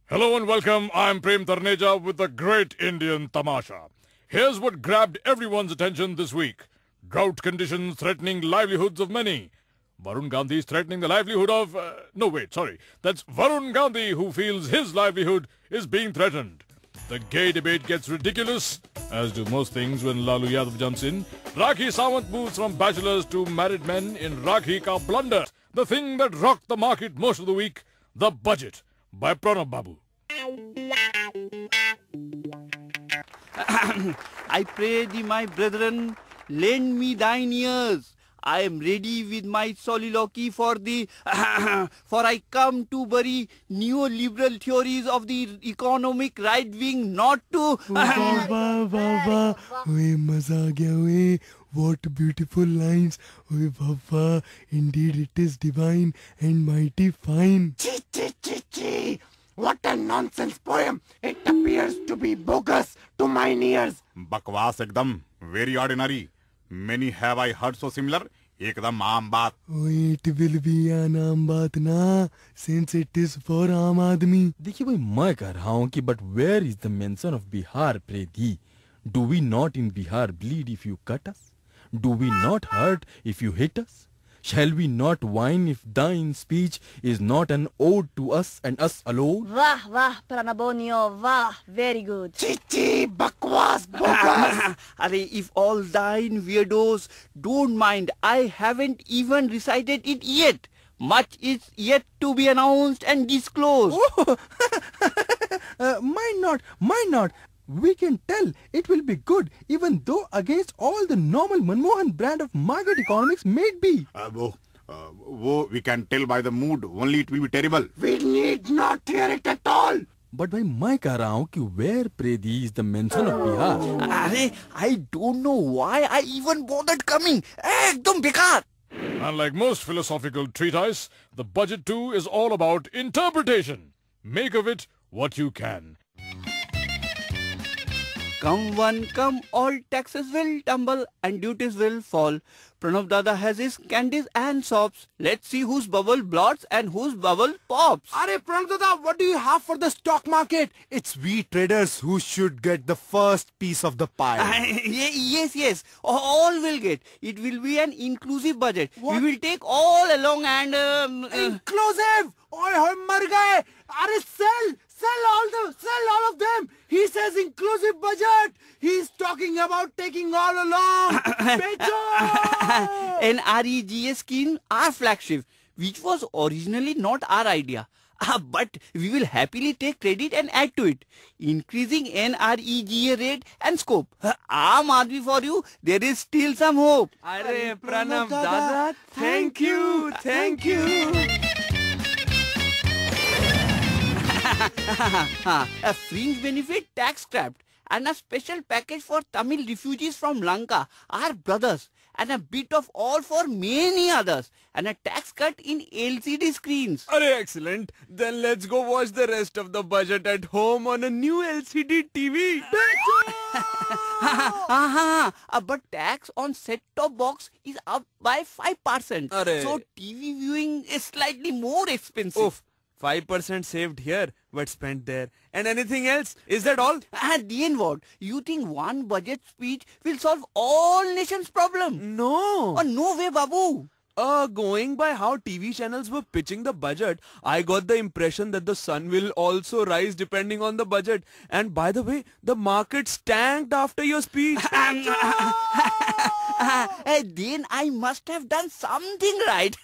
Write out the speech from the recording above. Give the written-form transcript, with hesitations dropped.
Hello and welcome. I'm Prem Tarneja with the Great Indian Tamasha. Here's what grabbed everyone's attention this week. Drought conditions threatening livelihoods of many. Varun Gandhi is threatening the livelihood of... That's Varun Gandhi who feels his livelihood is being threatened. The gay debate gets ridiculous, as do most things when Lalu Yadav jumps in. Rakhi Sawant moves from bachelors to married men in Rakhi Ka Blunder. The thing that rocked the market most of the week, the budget by Pranab Babu. I pray thee, my brethren, lend me thine ears. I am ready with my soliloquy for thee, for I come to bury neoliberal theories of the economic right wing, not to... वाह वाह वाह वाह ओए मजा आ गया ओए what beautiful lines ओए वाह वाह indeed it is divine and mighty fine Chi chi chi chi! What a nonsense poem! It appears to be bogus to mine ears. बकवास एकदम very ordinary. Many have I heard so similar. एकदम आम बात. ओए it will be an आम बात ना since it is for आम आदमी. देखिए भाई मैं कह रहा हूँ कि but where is the mention of Bihar Predi? Do we not in Bihar bleed if you cut us? Do we not hurt if you hit us? Shall we not whine if thine speech is not an ode to us and us alone? Wah, wah, Pranabonio, wah, very good. Chi chi! Bakwas bogus! If all thine weirdos don't mind, I haven't even recited it yet. Much is yet to be announced and disclosed. Mind not. We can tell it will be good, even though against all the normal Manmohan brand of market economics may be. वो we can tell by the mood. Only it will be terrible. We need not hear it at all. But भाई मैं कह रहा हूँ कि where Predi is the mention of Bihar? I don't know why I even bothered coming. Ekdam bekar. Unlike most philosophical treatise, the budget too is all about interpretation. Make of it what you can. Come one, come all, taxes will tumble and duties will fall. Pranav Dada has his candies and sops. Let's see whose bubble blots and whose bubble pops. Are Pranab Dada, what do you have for the stock market? It's we traders who should get the first piece of the pie. Yes. All will get. It will be an inclusive budget. We will take all along and... Inclusive! Oi, mar gaye! Are sell all of them! He says inclusive budget! He's talking about taking all along! NREGA scheme, our flagship, which was originally not our idea. But we will happily take credit and add to it. Increasing NREGA rate and scope. Aam Aadmi for you, there is still some hope. Arey Pranav Dada, thank you. A fringe benefit tax trapped and a special package for Tamil refugees from Lanka, our brothers, and a bit of all for many others, and a tax cut in LCD screens. Arey excellent. Then let's go watch the rest of the budget at home on a new LCD TV. But tax on set-top box is up by 5%. Arey. So TV viewing is slightly more expensive. Oof. 5% saved here, but spent there. And anything else? Is that all? And then what? You think one budget speech will solve all nations' problem? No. Oh, no way, Babu. Going by how TV channels were pitching the budget, I got the impression that the sun will also rise depending on the budget. And by the way, the market tanked after your speech. Then I must have done something right.